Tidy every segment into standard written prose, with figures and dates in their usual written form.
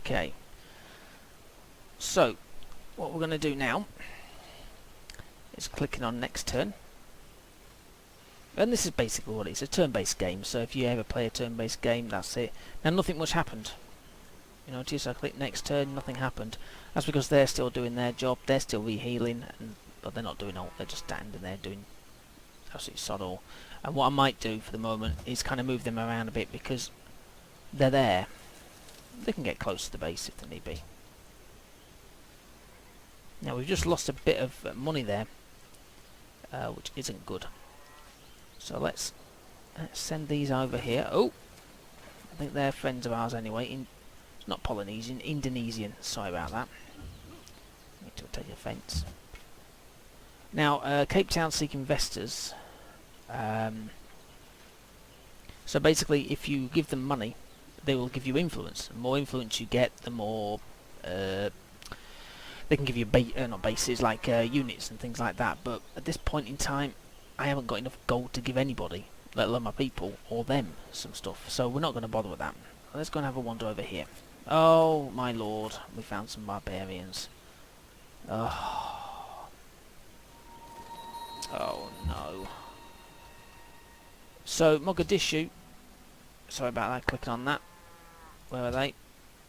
Okay. So, what we're going to do now is clicking on next turn. And this is basically what it is, a turn-based game. So if you ever play a turn-based game, that's it. Now nothing much happened. You notice I click next turn, nothing happened. That's because they're still doing their job, they're still re-healing, but they're not doing all, they're just standing there doing absolutely sod all. And what I might do for the moment is kind of move them around a bit because they're there. They can get close to the base if they need be. Now we've just lost a bit of money there, which isn't good. So let's send these over here. Oh, I think they're friends of ours anyway. It's not Polynesian, Indonesian. Sorry about that. Need to take offence. Now, Cape Town seek investors. So basically, if you give them money, they will give you influence. The more influence you get, the more they can give you not bases, like units and things like that. But at this point in time, I haven't got enough gold to give anybody, let alone my people or them, some stuff. So we're not going to bother with that. Let's go and have a wander over here. Oh my lord, we found some barbarians. Oh no. So Mogadishu, sorry about that, clicking on that. Where are they?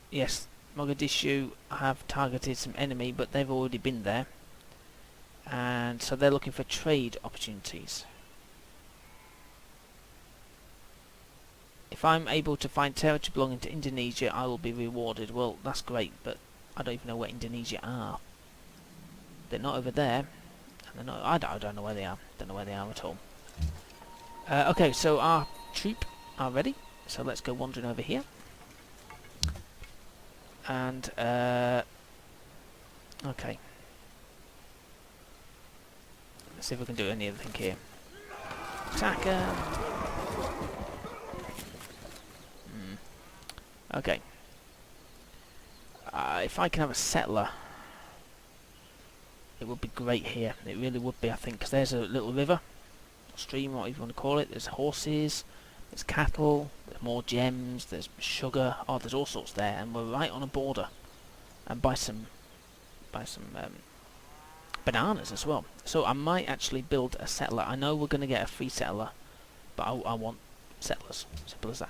Yes, Mogadishu have targeted some enemy, but they've already been there. And so they're looking for trade opportunities. If I'm able to find territory belonging to Indonesia, I will be rewarded. Well, that's great, but I don't even know where Indonesia are. They're not over there. And they're not, I don't know where they are. Don't know where they are at all. Okay, so our troop are ready. So let's go wandering over here. And, okay. Let's see if we can do anything here. Attack 'em! Okay. If I can have a settler, it would be great here. It really would be, I think, because there's a little river, stream, whatever you want to call it. There's horses, there's cattle, there's more gems, there's sugar. Oh, there's all sorts there, and we're right on a border. And buy some bananas as well. So I might actually build a settler. I know we're going to get a free settler, but I want settlers. Simple as that.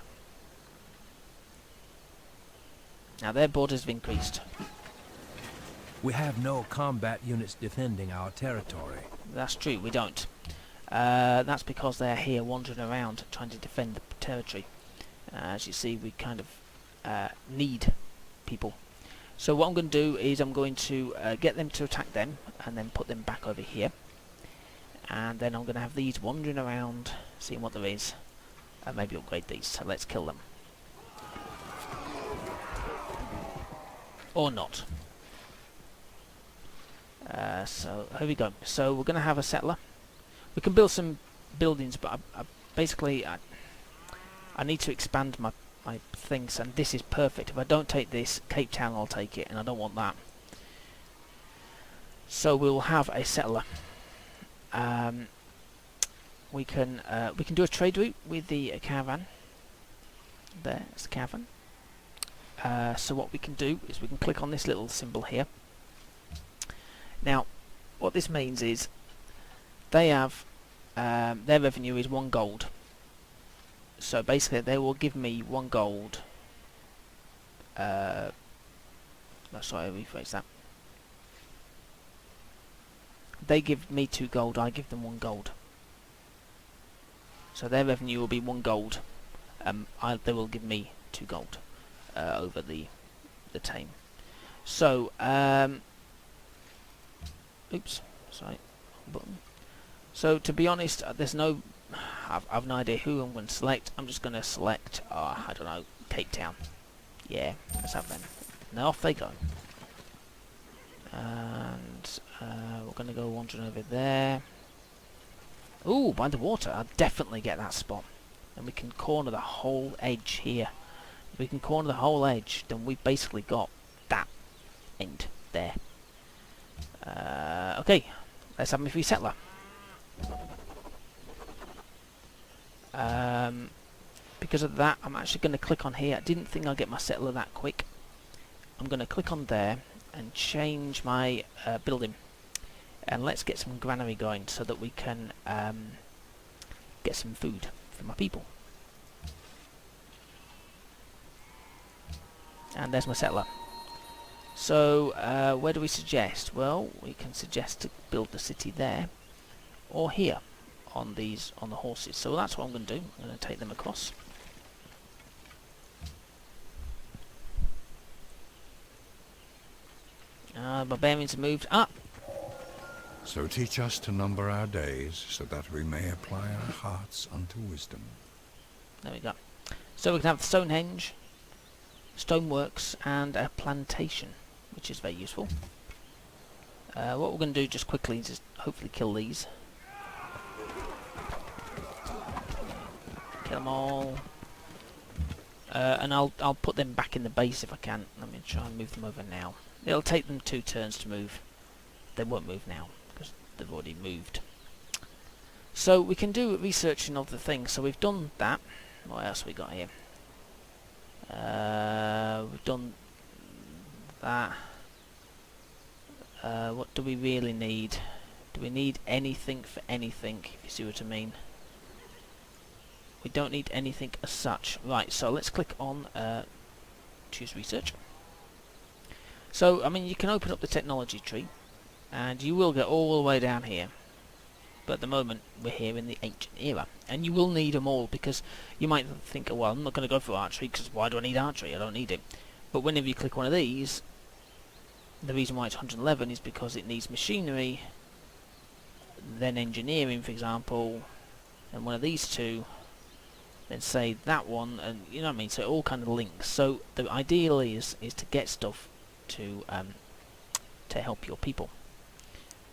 Now their borders have increased. We have no combat units defending our territory. That's true, we don't. That's because they're here wandering around trying to defend the territory. As you see, we kind of need people. So what I'm going to do is I'm going to get them to attack them and then put them back over here. And then I'm going to have these wandering around, seeing what there is, and maybe upgrade these. So let's kill them. Or not. So here we go. So we're going to have a settler. We can build some buildings, but basically I need to expand my things, and this is perfect. If I don't take this, Cape Town will take it, and I don't want that. So we'll have a settler. We can do a trade route with the caravan. There's the caravan. So what we can do is we can click on this little symbol here. Now, what this means is they have their revenue is 1 gold. So basically, they will give me 1 gold. No, sorry, I rephrase that. They give me 2 gold. I give them 1 gold. So their revenue will be 1 gold. They will give me 2 gold over the tame. So oops, sorry, button. So to be honest, there's no. I've no idea who I'm going to select. I'm just going to select, I don't know, Cape Town. Yeah, let's have them. Now off they go. And we're going to go wandering over there. Ooh, by the water. I'll definitely get that spot. And we can corner the whole edge here. If we can corner the whole edge, then we've basically got that end there. Okay, let's have a free settler. Because of that, I'm actually going to click on here. I didn't think I'd get my settler that quick. I'm going to click on there and change my building. And let's get some granary going so that we can get some food for my people. And there's my settler. So where do we suggest? Well, we can suggest to build the city there or here on the horses. So that's what I'm going to do. I'm going to take them across. Barbarians have moved up. So teach us to number our days, so that we may apply our hearts unto wisdom. There we go. So we can have Stonehenge, stoneworks, and a plantation, which is very useful. What we're going to do just quickly is just hopefully kill these. Kill them all. And I'll put them back in the base if I can. Let me try and move them over now. It'll take them 2 turns to move. They won't move now because they've already moved. So we can do researching of the things. So we've done that. What else have we got here? We've done that. What do we really need? Do we need anything for anything, if you see what I mean? We don't need anything as such. Right, so let's click on choose research. So, I mean, you can open up the technology tree and you will get all the way down here. But at the moment, we're here in the ancient era. And you will need them all because you might think, oh, well, I'm not going to go for archery because why do I need archery? I don't need it. But whenever you click one of these, the reason why it's 111 is because it needs machinery, then engineering, for example, and one of these two, then say that one, and you know what I mean, so it all kind of links. So the ideal is to get stuff to help your people.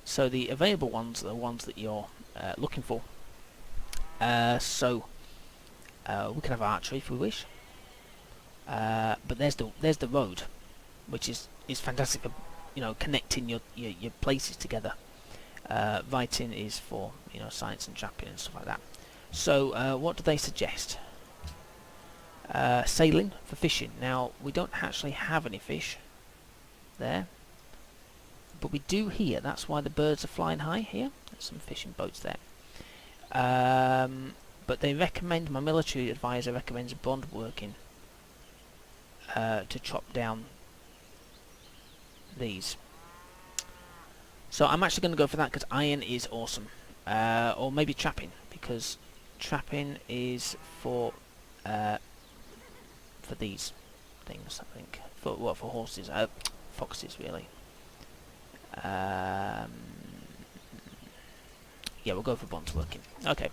So the available ones are the ones that you're looking for. So we can have archery if we wish, but there's the road, which is fantastic for connecting your places together. Writing is for science and trapping and stuff like that. So what do they suggest? Sailing for fishing. Now we don't actually have any fish there, but we do here. That's why the birds are flying high here. There's some fishing boats there. But they recommend, my military advisor recommends bond working to chop down these. So I'm actually going to go for that because iron is awesome. Or maybe trapping, because trapping is for these things, I think. For horses? Foxes, really. Yeah, we'll go for bonds working. Okay.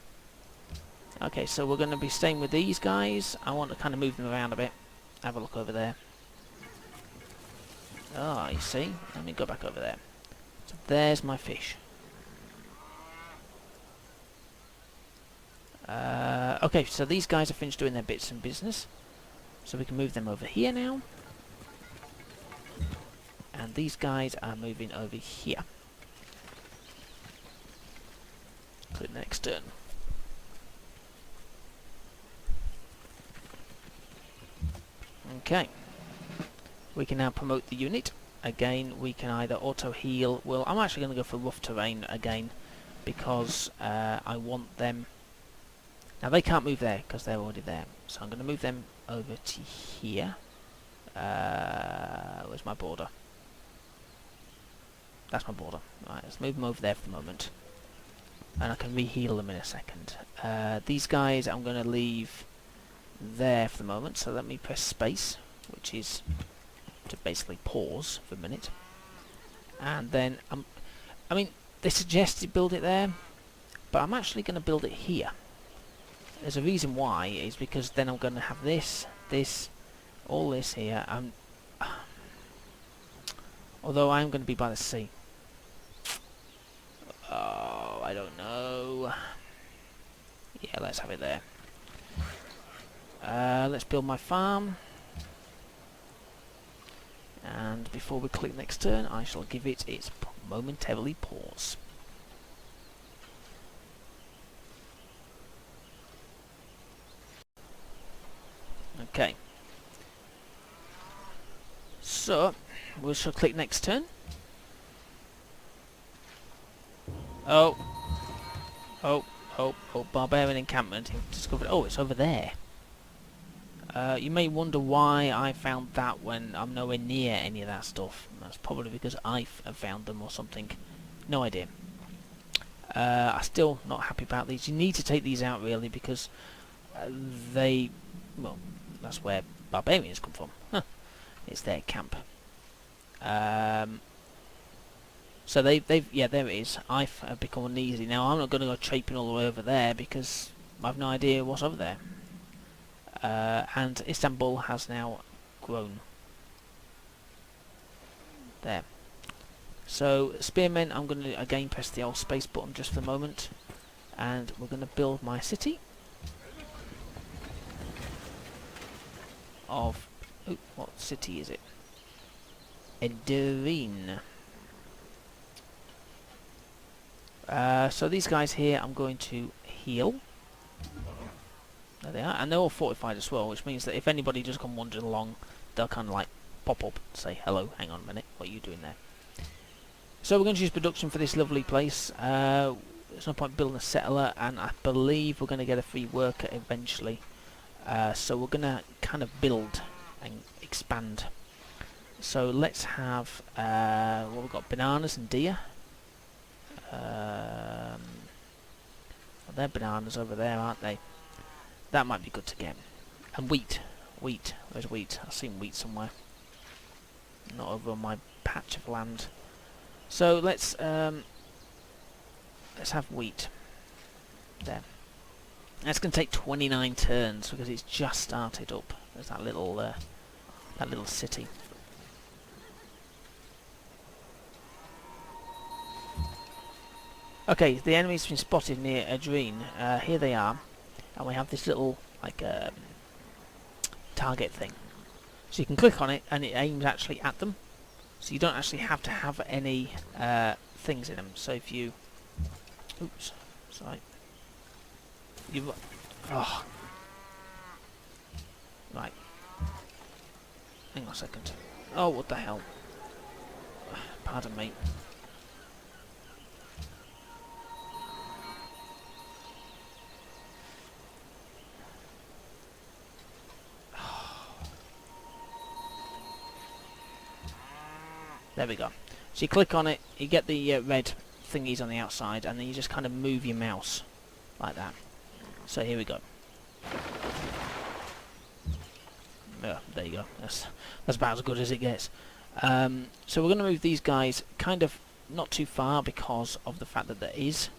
Okay, so we're going to be staying with these guys. I want to kind of move them around a bit. Have a look over there. Oh, you see? Let me go back over there. So there's my fish. Okay, so these guys are finished doing their bits and business. So we can move them over here now. And these guys are moving over here. Click next turn. Okay. We can now promote the unit. Again, we can either auto-heal. Well, I'm actually going to go for rough terrain again because I want them... Now, they can't move there because they're already there. So I'm going to move them over to here. Where's my border? That's my border. Right, let's move them over there for the moment. And I can re-heal them in a second. These guys I'm going to leave there for the moment. So let me press space, which is to basically pause for a minute. And then, I mean, they suggested build it there, but I'm actually going to build it here. There's a reason why, is because then I'm going to have this, all this here. Although I'm going to be by the sea. Oh, I don't know. Yeah, let's have it there. Let's build my farm. And before we click next turn, I shall give it its momentarily pause. Okay. So, we shall click next turn. Oh, barbarian encampment. Discovered. Oh, it's over there. You may wonder why I found that when I'm nowhere near any of that stuff. That's probably because I have found them or something. No idea. I'm still not happy about these. You need to take these out really because they, well, that's where barbarians come from. Huh. It's their camp. So yeah, there it is. I've become uneasy. Now I'm not going to go traipsing all the way over there because I've no idea what's over there. And Istanbul has now grown. There. So spearmen, I'm going to again press the old space button just for the moment, and we're going to build my city of. Oh, what city is it? Edirene. So these guys here, I'm going to heal. There they are, and they're all fortified as well, which means that if anybody just come wandering along, they'll kind of like pop up and say, hello, hang on a minute, what are you doing there? So we're going to use production for this lovely place. There's no point building a settler, and I believe we're going to get a free worker eventually. So we're going to kind of build and expand. So let's have, well, we've got bananas and deer. Well, they're bananas over there, aren't they? That might be good to get. And wheat. Wheat. Where's wheat? I've seen wheat somewhere. Not over on my patch of land. So let's have wheat. There. That's going to take 29 turns because it's just started up. There's that little city. Okay, the enemy's been spotted near Edirene. Here they are, and we have this little like target thing. So you can click on it, and it aims actually at them. So you don't actually have to have any things in them. So if you, oops, sorry, you, oh, right, hang on a second. Oh, what the hell? Pardon me. There we go. So you click on it, you get the red thingies on the outside, and then you just kind of move your mouse like that. So here we go. Yeah, there you go. That's about as good as it gets. So we're going to move these guys kind of not too far because of the fact that there is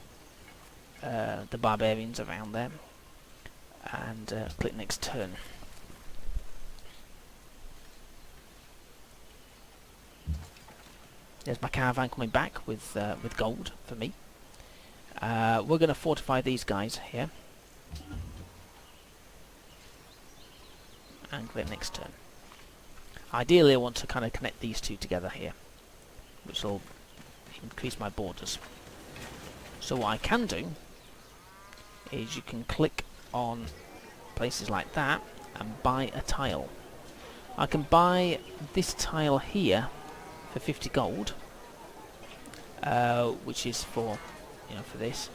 the barbarians around there. And click next turn. There's my caravan coming back with gold for me. We're going to fortify these guys here. And click next turn. Ideally I want to kind of connect these two together here, which will increase my borders. So what I can do is you can click on places like that and buy a tile. I can buy this tile here for 50 gold, which is for, for this.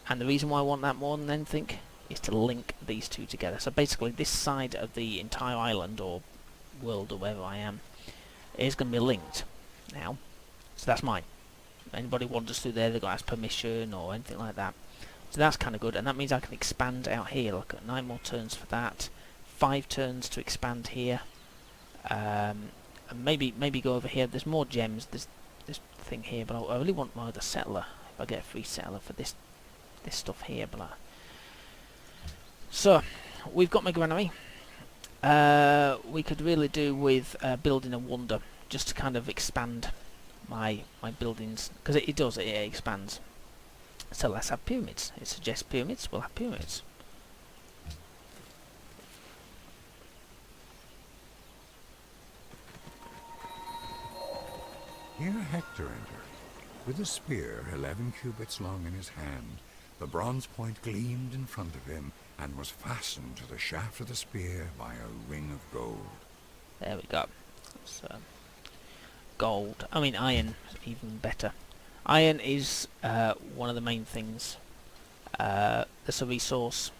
And the reason why I want that more than anything is to link these two together. So basically this side of the entire island or world or wherever I am is going to be linked now. So that's mine. If anybody wanders through there, they've got to ask permission or anything like that. So that's kind of good, and that means I can expand out here. Look at 9 more turns for that, 5 turns to expand here. And maybe go over here. There's more gems. There's this thing here, but I really want more of the settler. If I get a free settler for this stuff here, but so we've got my granary. We could really do with building a wonder just to kind of expand my buildings, because it does, it expands. So let's have pyramids. It suggests pyramids. We'll have pyramids. Here Hector entered, with a spear 11 cubits long in his hand. The bronze point gleamed in front of him, and was fastened to the shaft of the spear by a ring of gold. There we go. So, gold. I mean iron, even better. Iron is one of the main things. There's a resource,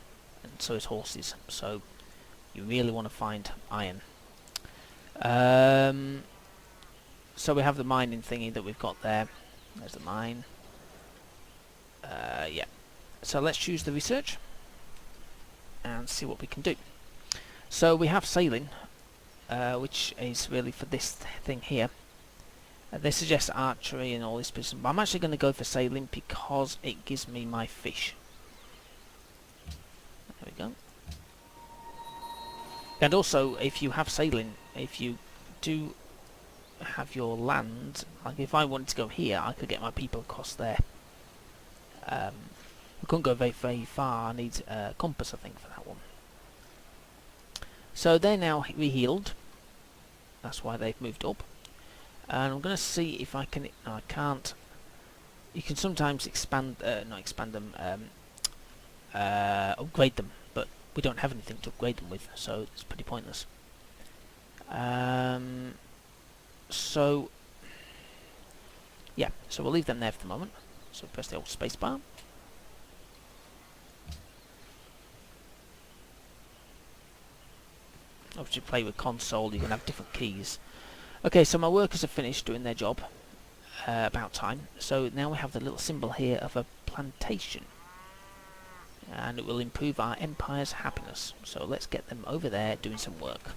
and so is horses. So you really want to find iron. So we have the mining thingy that we've got there. There's the mine. Yeah. So let's choose the research and see what we can do. So we have sailing, which is really for this thing here. They suggest archery and all this business, but I'm actually going to go for sailing because it gives me my fish. There we go. And also, if you have sailing, if you do have your land, like if I wanted to go here, I could get my people across there. I couldn't go very, very far. I need a compass, I think, for that one. So they're now re-healed. That's why they've moved up. And I'm going to see if I can... No, I can't. You can sometimes expand... not expand them. Upgrade them. But we don't have anything to upgrade them with. So it's pretty pointless. So... yeah. So we'll leave them there for the moment. So press the old spacebar. Obviously play with console, you can have different keys. Okay, so my workers are finished doing their job. About time. So now we have the little symbol here of a plantation. And it will improve our empire's happiness. So let's get them over there doing some work.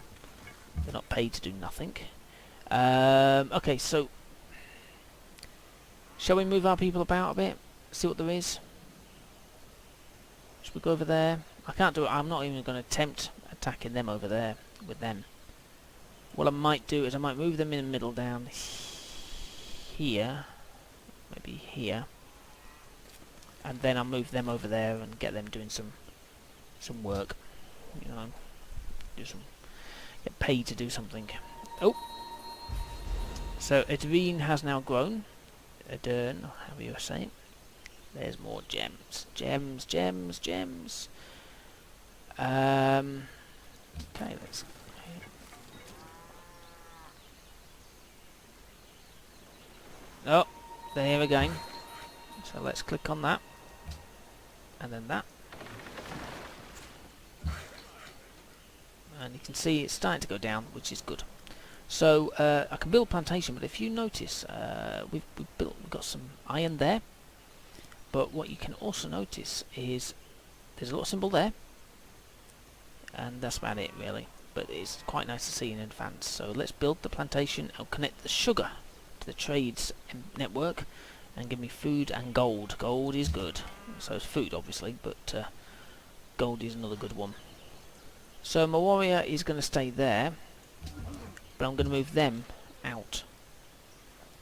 They're not paid to do nothing. Okay, so... shall we move our people about a bit? See what there is? Should we go over there? I can't do it. I'm not even going to attempt attacking them over there with them. What I might do is I might move them in the middle down here, maybe here, and then I'll move them over there and get them doing some work. You know, get paid to do something. Oh, so Edwin has now grown. Edern, however you say it. There's more gems, gems, gems, gems. Okay, let's... oh, they're here again. So let's click on that. And then that. And you can see it's starting to go down, which is good. So, I can build plantation, but if you notice, we've got some iron there. But what you can also notice is there's a little symbol there. And that's about it, really. But it's quite nice to see in advance. So let's build the plantation and connect the sugar to the trades network and give me food and gold. Gold is good. So it's food, obviously, but gold is another good one. So my warrior is going to stay there, but I'm going to move them out.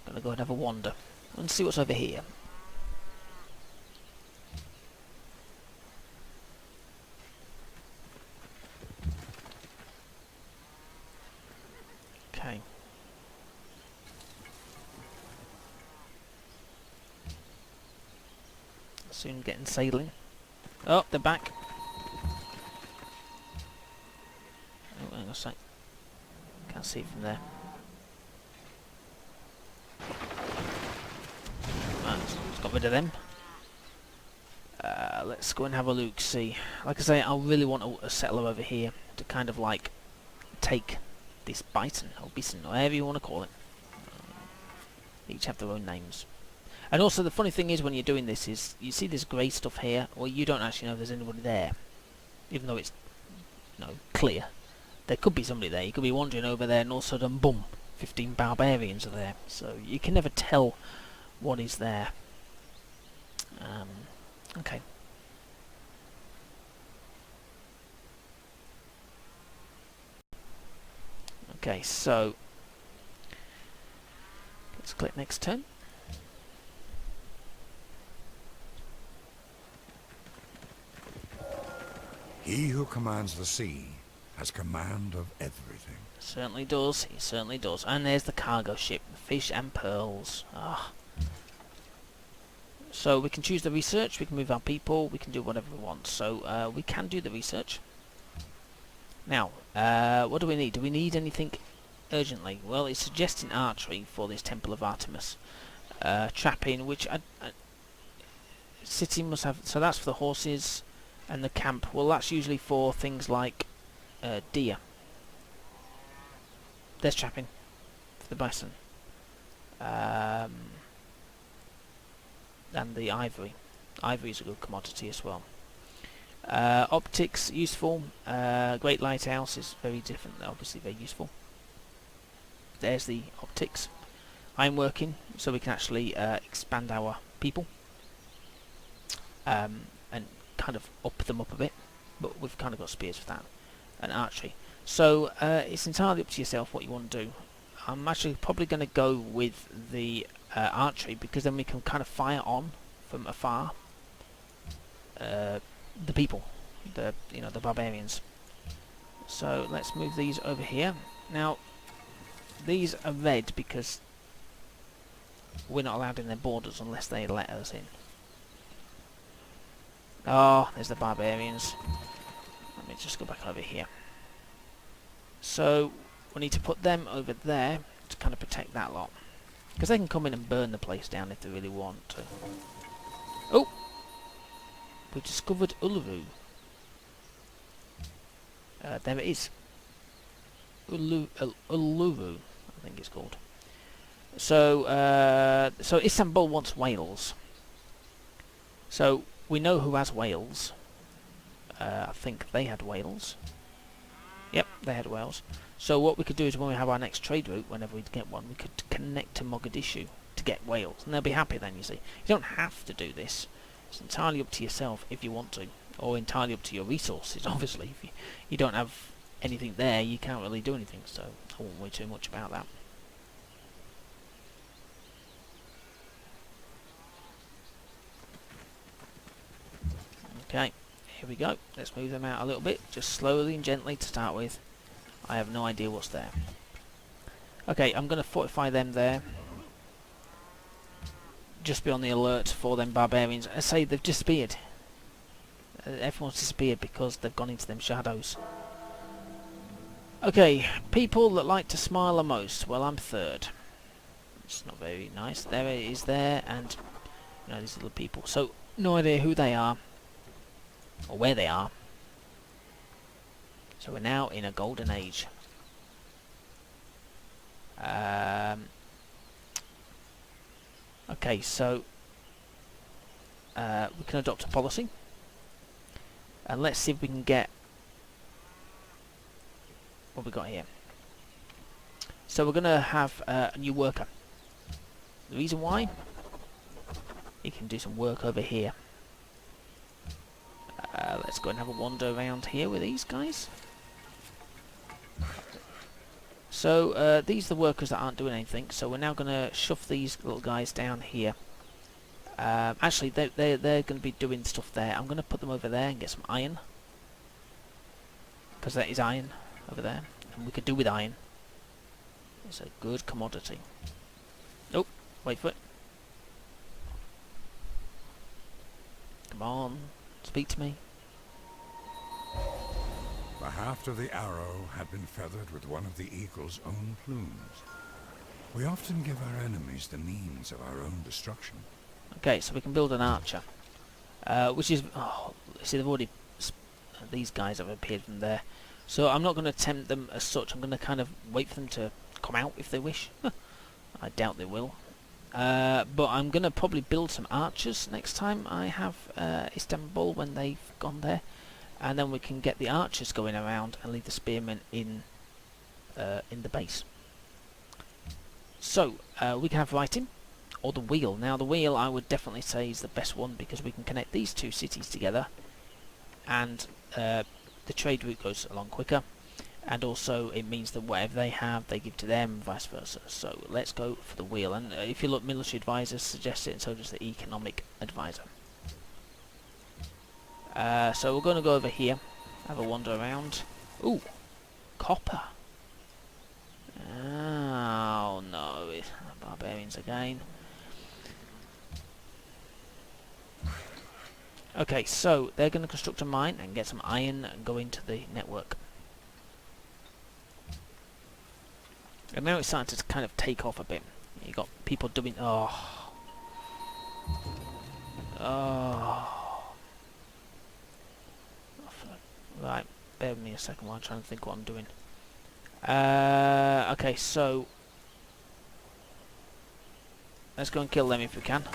I'm going to go and have a wander and see what's over here. Okay. Soon getting sailing. Oh, they're back. Oh, hang on a sec. Can't see from there. Right, let's got rid of them. Let's go and have a look, see. Like I say, I really want a settler over here to kind of like take this bison, or bison, or whatever you want to call it. Each have their own names. And also the funny thing is when you're doing this is, you see this grey stuff here, well you don't actually know if there's anybody there. Even though it's, you know, clear. There could be somebody there, you could be wandering over there and all of a sudden, boom, 15 barbarians are there. So you can never tell what is there. Okay. Okay, so let's click next turn. He who commands the sea has command of everything. Certainly does, he certainly does. And there's the cargo ship, fish and pearls. Ah. So we can choose the research, we can move our people, we can do whatever we want. So we can do the research. Now, what do we need? Do we need anything urgently? Well, it's suggesting archery for this Temple of Artemis. Trapping, which city must have, so that's for the horses, and the camp, well that's usually for things like deer. There's trapping for the bison. And the ivory. Ivory is a good commodity as well. Optics, useful. Great Lighthouse is very different, obviously very useful. There's the optics. Ironworking, so we can actually expand our people. And kind of up them up a bit, but we've kind of got spears for that. And archery. So it's entirely up to yourself what you want to do. I'm actually probably going to go with the archery, because then we can kind of fire on from afar the people, the barbarians. So let's move these over here. Now these are red because we're not allowed in their borders unless they let us in. Oh, there's the barbarians. Let me just go back over here. So we need to put them over there to kind of protect that lot, because they can come in and burn the place down if they really want to. Oh! We've discovered Uluru. There it is. Uluru, I think it's called. So, so Istanbul wants Wales. So we know who has Wales. I think they had Wales. Yep, they had Wales. So what we could do is when we have our next trade route, whenever we get one, we could connect to Mogadishu to get Wales, and they'll be happy then, you see. You don't have to do this. It's entirely up to yourself if you want to, or entirely up to your resources, obviously. If you don't have anything there, you can't really do anything, so I won't worry too much about that. Okay, here we go. Let's move them out a little bit, just slowly and gently to start with. I have no idea what's there. Okay, I'm going to fortify them there. Just be on the alert for them barbarians. I say they've disappeared. Everyone's disappeared because they've gone into them shadows. Okay, people that like to smile the most. Well, I'm third. It's not very nice. There it is there, and these little people. So, no idea who they are or where they are. So we're now in a golden age. Okay, so we can adopt a policy, and let's see if we can get what we got here. So we're going to have a new worker. The reason why? He can do some work over here. Let's go and have a wander around here with these guys. So these are the workers that aren't doing anything, so we're now going to shove these little guys down here. Actually, they're going to be doing stuff there. I'm going to put them over there and get some iron, because that is iron over there, and we could do with iron. It's a good commodity. Nope, wait for it. Come on, speak to me. The haft of the arrow had been feathered with one of the eagle's own plumes. We often give our enemies the means of our own destruction. Okay, so we can build an archer, which is... Oh, see, they've already... These guys have appeared from there. So I'm not going to tempt them as such. I'm going to kind of wait for them to come out if they wish. I doubt they will. But I'm going to probably build some archers next time I have Istanbul, when they've gone there. And then we can get the archers going around and leave the spearmen in the base. So we can have writing or the wheel. Now the wheel, I would definitely say, is the best one, because we can connect these two cities together, and the trade route goes along quicker, and also it means that whatever they have they give to them, and vice versa. So let's go for the wheel, and if you look, military advisors suggest it, and so does the economic advisor. So we're going to go over here, have a wander around. Ooh, copper. Oh no, it's barbarians again. Okay, so they're going to construct a mine and get some iron and go into the network. And now it's starting to kind of take off a bit. You got people doing... Oh. Right, bear with me a second while I'm trying to think what I'm doing. Okay, so... Let's go and kill them if we can.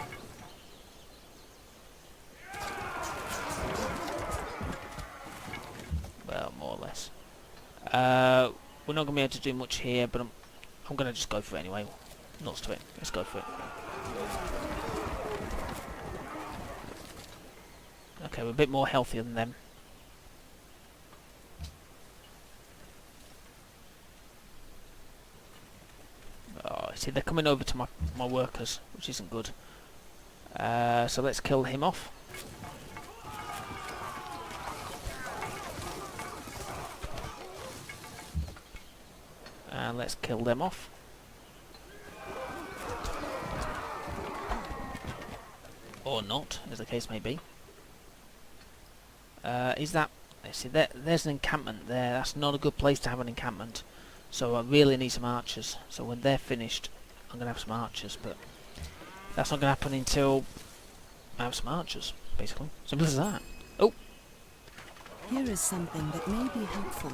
Well, more or less. We're not going to be able to do much here, but I'm going to just go for it anyway. Nuts to it. Let's go for it. Okay, we're a bit more healthier than them. Oh, see, they're coming over to my workers, which isn't good. So let's kill him off. And let's kill them off. Or not, as the case may be. Is that... Let's see, there's an encampment there. That's not a good place to have an encampment. So I really need some archers. So when they're finished, I'm going to have some archers. But that's not going to happen until I have some archers, basically. Simple as that. Oh! Here is something that may be helpful.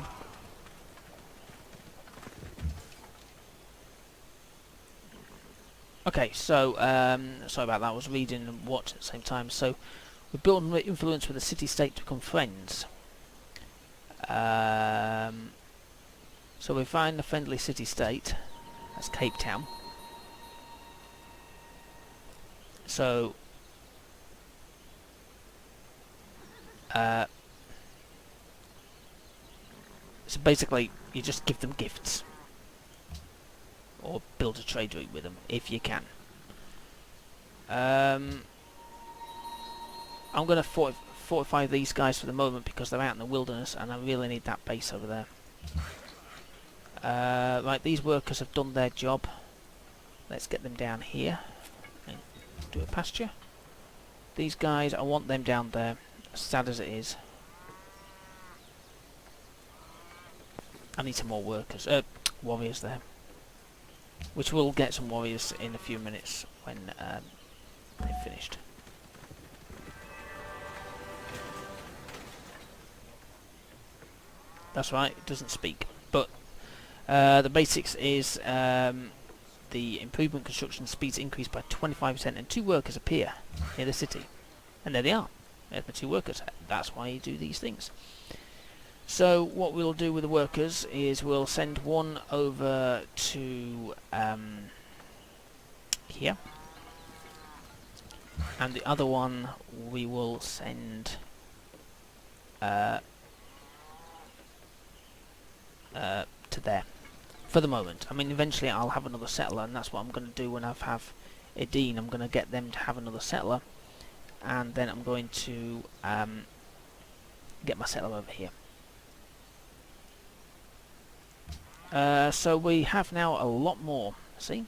Okay, so, sorry about that, I was reading and watching at the same time. So, we build influence with the city-state to become friends. So we find a friendly city-state. That's Cape Town. So, so basically, you just give them gifts. Or build a trade route with them, if you can. I'm going to fortify these guys for the moment because they're out in the wilderness and I really need that base over there. Right, these workers have done their job. Let's get them down here and do a pasture. These guys, I want them down there, as sad as it is. I need some more workers, warriors there. Which we'll get some warriors in a few minutes when they've finished. That's right, it doesn't speak. But the basics is the improvement construction speeds increase by 25% and 2 workers appear near the city. And there they are. There's the 2 workers. That's why you do these things. So what we'll do with the workers is we'll send one over to here, and the other one we will send to there for the moment. I mean, eventually I'll have another settler, and that's what I'm going to do when I have Edine. I'm going to get them to have another settler, and then I'm going to get my settler over here. So we have now a lot more, see?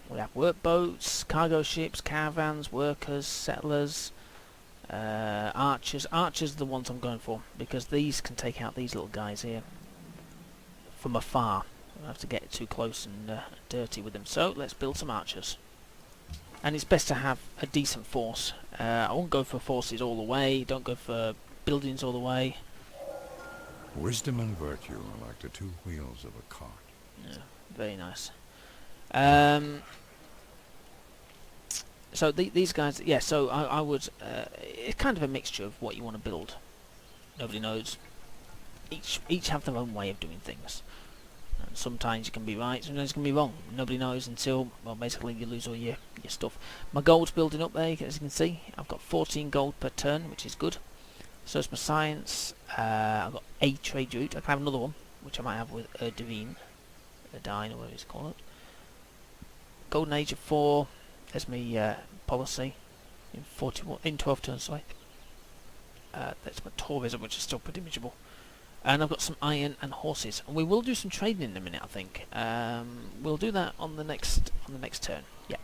We have workboats, cargo ships, caravans, workers, settlers, archers. Archers are the ones I'm going for, because these can take out these little guys here from afar. I don't have to get too close and dirty with them. So let's build some archers. And it's best to have a decent force. I won't go for forces all the way, don't go for buildings all the way. Wisdom and virtue are like the 2 wheels of a cart. Yeah, very nice. So these guys, yeah. So I would. It's kind of a mixture of what you want to build. Nobody knows. Each have their own way of doing things. And sometimes you can be right, sometimes you can be wrong. Nobody knows until, well, basically you lose all your stuff. My gold's building up there, as you can see. I've got 14 gold per turn, which is good. So it's my science. I've got a trade route. I can have another one, which I might have with Erdivine, Erdine, or whatever it's called. Golden Age of 4. There's my policy in 12 turns. Sorry. That's my tourism, which is still pretty miserable. And I've got some iron and horses, and we will do some trading in a minute. I think we'll do that on the next turn. Yeah.